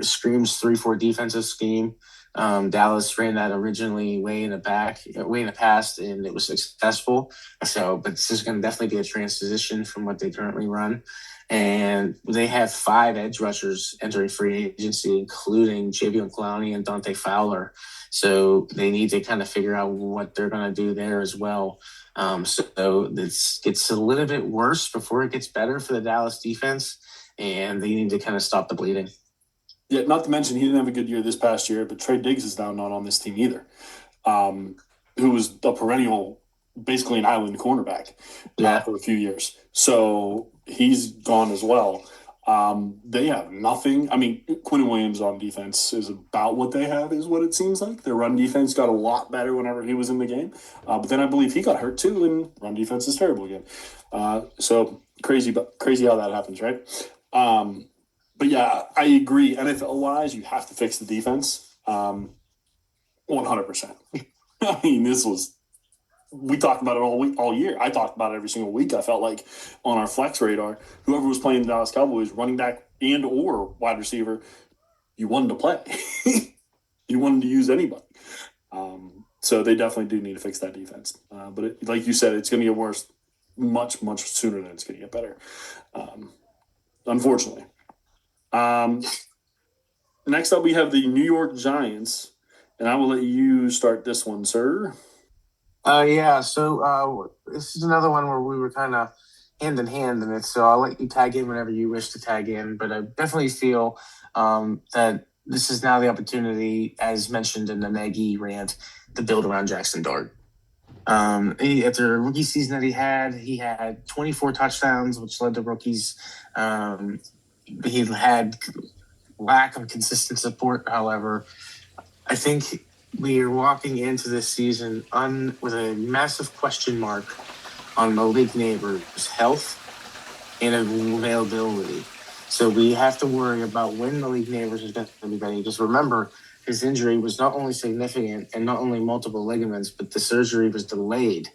screams 3-4 defensive scheme. Dallas ran that originally way in the past, and it was successful. But this is going to definitely be a transition from what they currently run. And they have 5 edge rushers entering free agency, including Javion Clowney and Dante Fowler. So they need to kind of figure out what they're going to do there as well. So this gets a little bit worse before it gets better for the Dallas defense, and they need to kind of stop the bleeding. Yeah, not to mention he didn't have a good year this past year, but Trey Diggs is now not on this team either, who was a perennial, basically an island cornerback for a few years. So he's gone as well. They have nothing. I mean, Quinn Williams on defense is about what they have, is what it seems like. Their run defense got a lot better whenever he was in the game. But then I believe he got hurt too, and run defense is terrible again. So crazy how that happens, right? But yeah, I agree. NFL-wise, you have to fix the defense 100%. I mean, we talked about it all year. I talked about it every single week. I felt like on our flex radar, whoever was playing the Dallas Cowboys, running back and or wide receiver, you wanted to play. You wanted to use anybody. So they definitely do need to fix that defense. But like you said, it's going to get worse much, much sooner than it's going to get better, unfortunately. Next up, we have the New York Giants, and I will let you start this one, sir. So this is another one where we were kind of hand in it, so I'll let you tag in whenever you wish to tag in, but I definitely feel that this is now the opportunity, as mentioned in the Nagy rant, to build around Jackson Dart. After the rookie season that he had 24 touchdowns, which led to rookies. He had lack of consistent support. However, I think we are walking into this season with a massive question mark on Malik Neighbors' health and availability. So we have to worry about when Malik Neighbors is going to be ready. Just remember, his injury was not only significant and not only multiple ligaments, but the surgery was delayed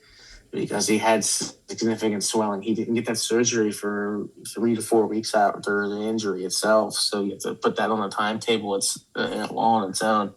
because he had significant swelling. He didn't get that surgery for 3 to 4 weeks after the injury itself. So you have to put that on a timetable. It's on its own.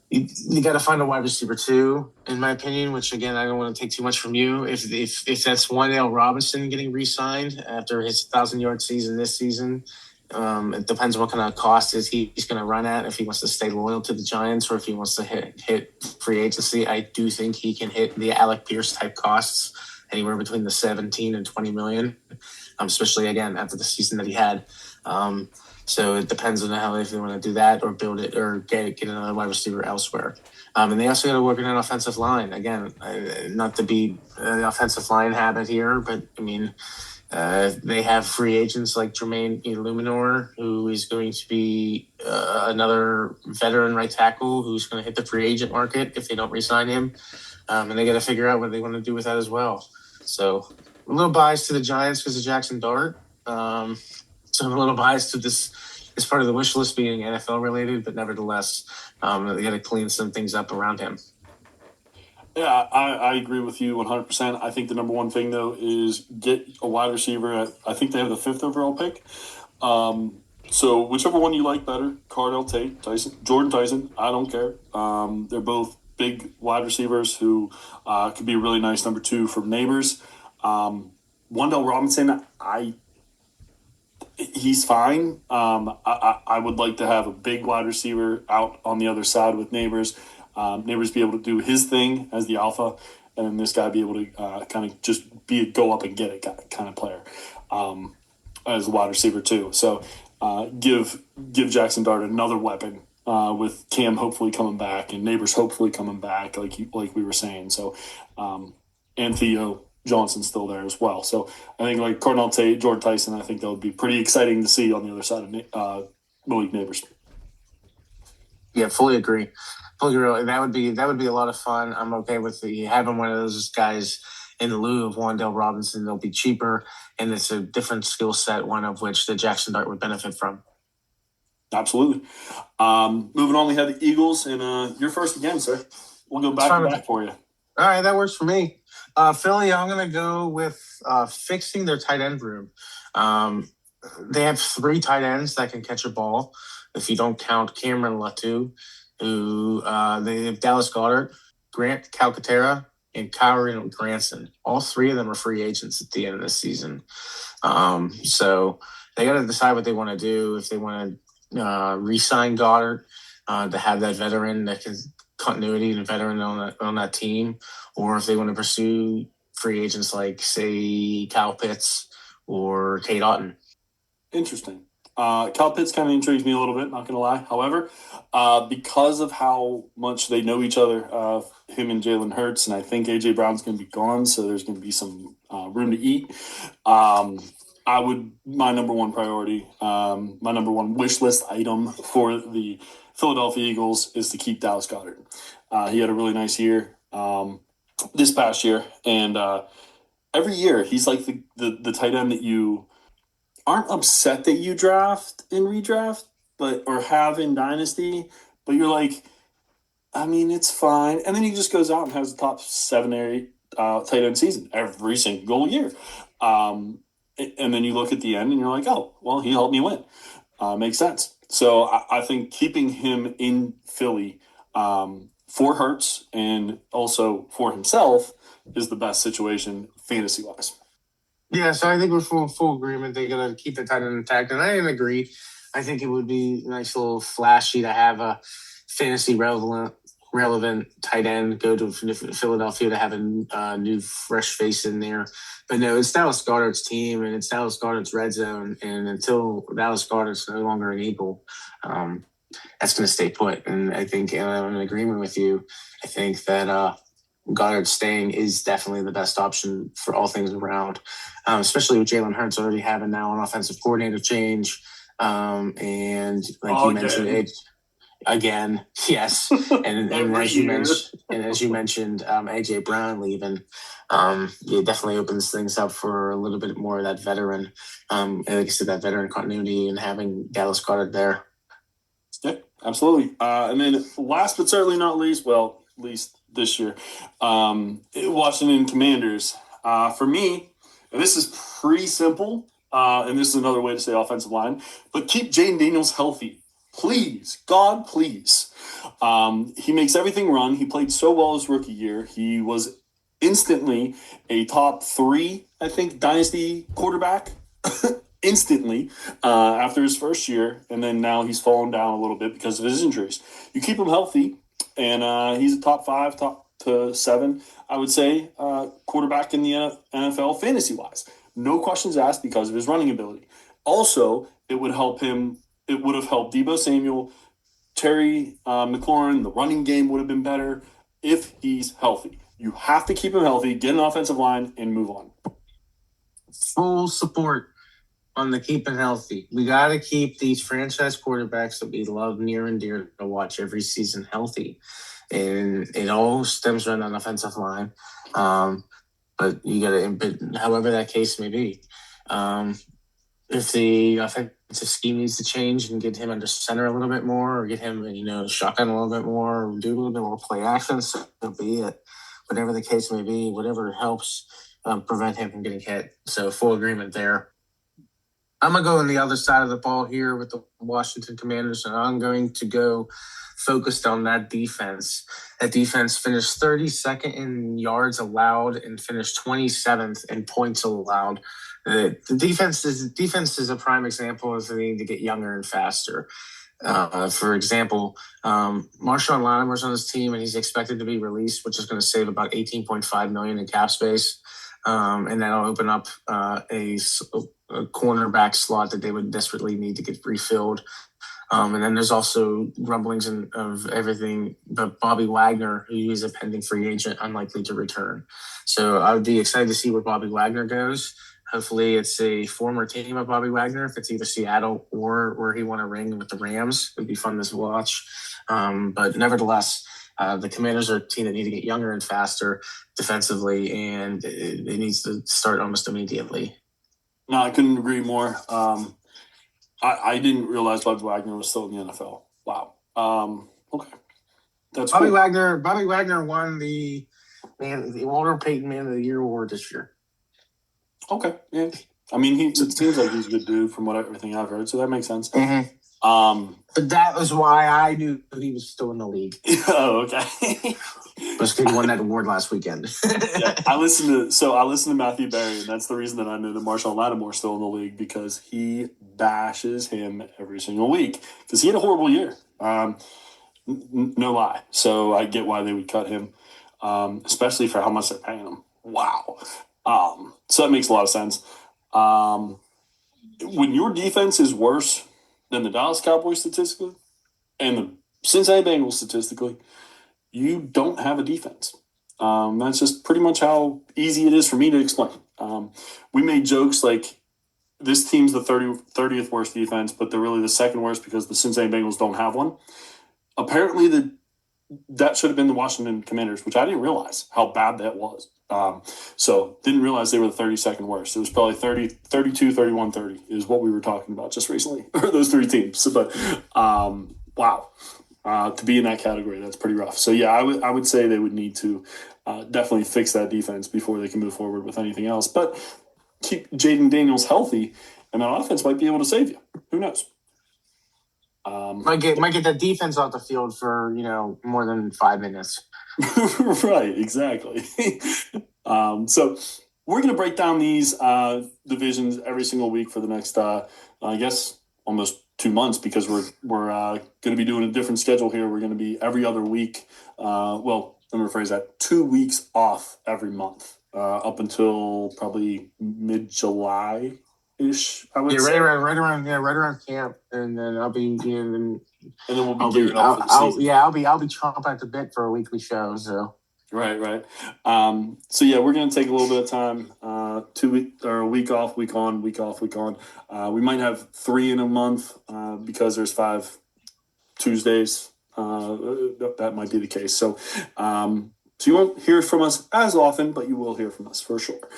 You got to find a wide receiver too, in my opinion. Which again, I don't want to take too much from you. If that's Wan'Dale Robinson getting re-signed after his 1,000-yard season this season, it depends on what kind of cost he's going to run at. If he wants to stay loyal to the Giants or if he wants to hit free agency, I do think he can hit the Alec Pierce type costs anywhere between the 17 and 20 million, especially again after the season that he had. So it depends on how if they want to do that or build it or get another wide receiver elsewhere. And they also got to work on an offensive line. Again, not to be the offensive line habit here, but I mean, they have free agents like Jermaine Illuminor, who is going to be another veteran right tackle who's going to hit the free agent market if they don't re-sign him. And they got to figure out what they want to do with that as well. So a little biased to the Giants because of Jackson Dart. So I'm a little biased to this as part of the wish list being NFL related, but nevertheless, they got to clean some things up around him. Yeah, I agree with you 100%. I think the number one thing, though, is get a wide receiver. I think they have the 5th overall pick. So whichever one you like better, Cardell Tate, Jordan Tyson, I don't care. They're both big wide receivers who could be a really nice number 2 for Neighbors. Wan'Dale Robinson, he's fine. I would like to have a big wide receiver out on the other side with Neighbors. Neighbors be able to do his thing as the alpha, and then this guy be able to kind of just be a go up and get it kind of player as a wide receiver too. So give Jackson Dart another weapon with Cam hopefully coming back and Neighbors hopefully coming back like we were saying. So and Theo Johnson's still there as well. So I think like Cardell Tate, Jordan Tyson, I think that would be pretty exciting to see on the other side of Malik Neighbors. Yeah, fully agree. That would be a lot of fun. I'm okay with having one of those guys in lieu of Wan'Dale Robinson. They'll be cheaper, and it's a different skill set, one of which the Jackson Dart would benefit from. Absolutely. Moving on, we have the Eagles, and you're first again, sir. We'll go back to back for you. All right, that works for me. Philly, I'm going to go with fixing their tight end room. They have 3 tight ends that can catch a ball. If you don't count Cameron Latu, who they have Dallas Goedert, Grant Calcaterra, and Kyron Granson. All 3 of them are free agents at the end of the season. So they got to decide what they want to do. If they want to re-sign Goddard to have that veteran that can continuity and veteran on that team, or if they want to pursue free agents like, say, Kyle Pitts or Kate Otten. Interesting. Kyle Pitts kind of intrigues me a little bit, not going to lie. However, because of how much they know each other, him and Jalen Hurts, and I think A.J. Brown's going to be gone, so there's going to be some room to eat. My number one priority, my number one wish list item for the Philadelphia Eagles is to keep Dallas Goedert. He had a really nice year this past year, and every year he's like the tight end that you aren't upset that you draft and redraft, or have in Dynasty, but you're like, I mean, it's fine. And then he just goes out and has the top 7 or 8 tight end season every single year. And then you look at the end and you're like, oh, well, he helped me win. Makes sense. So I think keeping him in Philly for Hurts and also for himself is the best situation fantasy-wise. Yeah, so I think we're full agreement. They're going to keep the tight end intact, and I agree. I think it would be nice, little flashy to have a fantasy relevant tight end go to Philadelphia to have a new fresh face in there. But no, it's Dallas Goedert's team, and it's Dallas Goedert's red zone. And until Dallas Goedert's no longer an Eagle, that's going to stay put. And I think, and I'm in agreement with you, I think that Goddard staying is definitely the best option for all things around, especially with Jalen Hurts already having now an offensive coordinator change. And like you mentioned, it again, yes. And as you mentioned, AJ Brown leaving, it definitely opens things up for a little bit more of that veteran, like I said, that veteran continuity and having Dallas Goedert there. Yeah, absolutely. And then last but certainly not least, well, at least this year, Washington Commanders. For me, and this is pretty simple, and this is another way to say offensive line, but keep Jaden Daniels healthy. Please, God, please. He makes everything run. He played so well his rookie year. He was instantly a top 3, I think, dynasty quarterback. Instantly after his first year, and then now he's fallen down a little bit because of his injuries. You keep him healthy, and he's a top 5, top to 7, I would say, quarterback in the NFL fantasy-wise. No questions asked because of his running ability. Also, it would help him. It would have helped Deebo Samuel, Terry McLaurin. The running game would have been better if he's healthy. You have to keep him healthy, get an offensive line, and move on. Full support on the keeping healthy. We got to keep these franchise quarterbacks that we love near and dear to watch every season healthy. And it all stems around an offensive line. But you got to, however that case may be. If the offensive scheme needs to change and get him under center a little bit more, or get him, shotgun a little bit more, or do a little bit more play action, so be it. Whatever the case may be, whatever helps prevent him from getting hit. So full agreement there. I'm going to go on the other side of the ball here with the Washington Commanders, and I'm going to go focused on that defense. That defense finished 32nd in yards allowed and finished 27th in points allowed. The defense is a prime example of the need to get younger and faster. For example, Marshawn Lattimore's on his team, and he's expected to be released, which is going to save about $18.5 million in cap space. And that'll open up a cornerback slot that they would desperately need to get refilled. And then there's also rumblings of everything, but Bobby Wagner, who is a pending free agent, unlikely to return. So I would be excited to see where Bobby Wagner goes. Hopefully it's a former team of Bobby Wagner, if it's either Seattle or where he won a ring with the Rams. It'd be fun to watch. But nevertheless, the Commanders are a team that need to get younger and faster defensively, and it needs to start almost immediately. No, I couldn't agree more. I didn't realize Bobby Wagner was still in the NFL. Wow. Okay. That's Bobby cool. Wagner won the Walter Payton Man of the Year award this year. Okay. Yeah. I mean, it seems like he's a good dude from everything I've heard, so that makes sense. Mm-hmm. But that was why I knew he was still in the league. Oh, okay. Because he won that award last weekend. Yeah, I listened to Matthew Berry, and that's the reason that I know that Marshawn Lattimore's still in the league, because he bashes him every single week because he had a horrible year. No lie. So I get why they would cut him, especially for how much they're paying him. Wow. So that makes a lot of sense. When your defense is worse than the Dallas Cowboys statistically and the Cincinnati Bengals statistically, you don't have a defense. That's just pretty much how easy it is for me to explain. We made jokes like this team's the 30th worst defense, but they're really the second worst because the Cincinnati Bengals don't have one. Apparently, that should have been the Washington Commanders, which I didn't realize how bad that was. So didn't realize they were the 32nd worst. It was probably 32, 31, 30 is what we were talking about just recently, or those three teams. So, but wow. To be in that category, that's pretty rough. So, yeah, I would say they would need to definitely fix that defense before they can move forward with anything else. But keep Jaden Daniels healthy, and that offense might be able to save you. Who knows? Might get the defense off the field for, more than 5 minutes. Right, exactly. So we're going to break down these divisions every single week for the next, I guess, almost 2 months, because we're going to be doing a different schedule here. We're going to be every other week. Well, let me rephrase that. 2 weeks off every month up until probably mid-July-ish, I would say. Right around camp, and then I'll be And then we'll be gearing up for the season. I'll be chomping at the bit for a weekly show. So right. So yeah, we're gonna take a little bit of time, a week off, week on, week off, week on. We might have 3 in a month because there's 5 Tuesdays. That might be the case. So you won't hear from us as often, but you will hear from us for sure.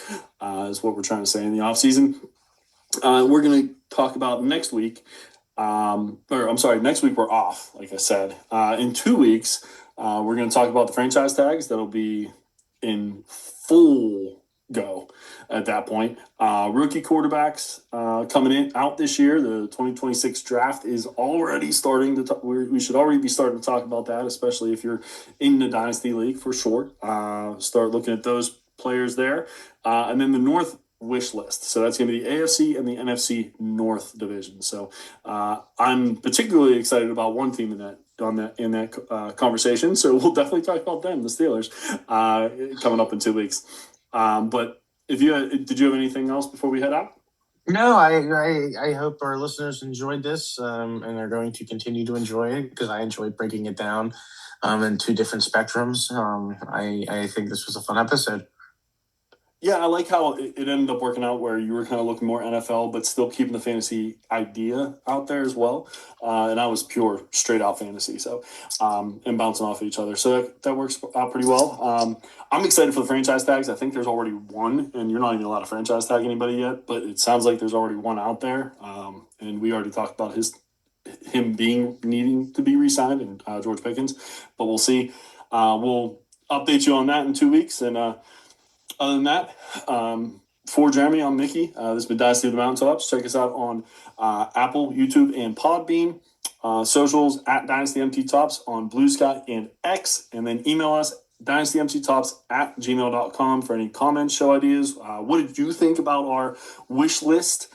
Is what we're trying to say in the off season. We're gonna talk about next week. Next week we're off, like I said. In 2 weeks, we're going to talk about the franchise tags. That'll be in full go at that point. Rookie quarterbacks coming out this year. The 2026 draft is already starting to we should already be starting to talk about that, especially if you're in the Dynasty League for sure. Start looking at those players there. And then the North wish list. So that's going to be the AFC and the NFC North division. So I'm particularly excited about one team in that conversation. So we'll definitely talk about them, the Steelers, coming up in 2 weeks. But did you have anything else before we head out? No, I hope our listeners enjoyed this, and they're going to continue to enjoy it because I enjoyed breaking it down in 2 different spectrums. I think this was a fun episode. Yeah, I like how it ended up working out where you were kind of looking more NFL, but still keeping the fantasy idea out there as well. And I was pure, straight out fantasy. So, and bouncing off of each other. So that works out pretty well. I'm excited for the franchise tags. I think there's already one, and you're not even allowed to franchise tag anybody yet, but it sounds like there's already one out there. And we already talked about him needing to be re-signed, and George Pickens, but we'll see. We'll update you on that in 2 weeks. And, other than that, for Jeremy, I'm Mickey. This has been Dynasty Tops. Check us out on Apple, YouTube, and Podbean. Socials at dynastymttops on Blue Sky and X. And then email us, dynastymttops@gmail.com for any comments, show ideas. What did you think about our wish list?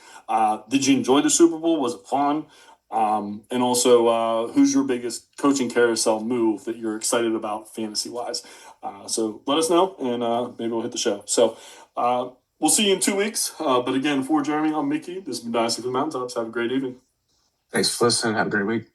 Did you enjoy the Super Bowl? Was it fun? And also, who's your biggest coaching carousel move that you're excited about fantasy-wise? So let us know, and maybe we'll hit the show. So we'll see you in 2 weeks. But again, for Jeremy, I'm Mickey. This has been Dynasty from the Mountaintops. Have a great evening. Thanks for listening. Have a great week.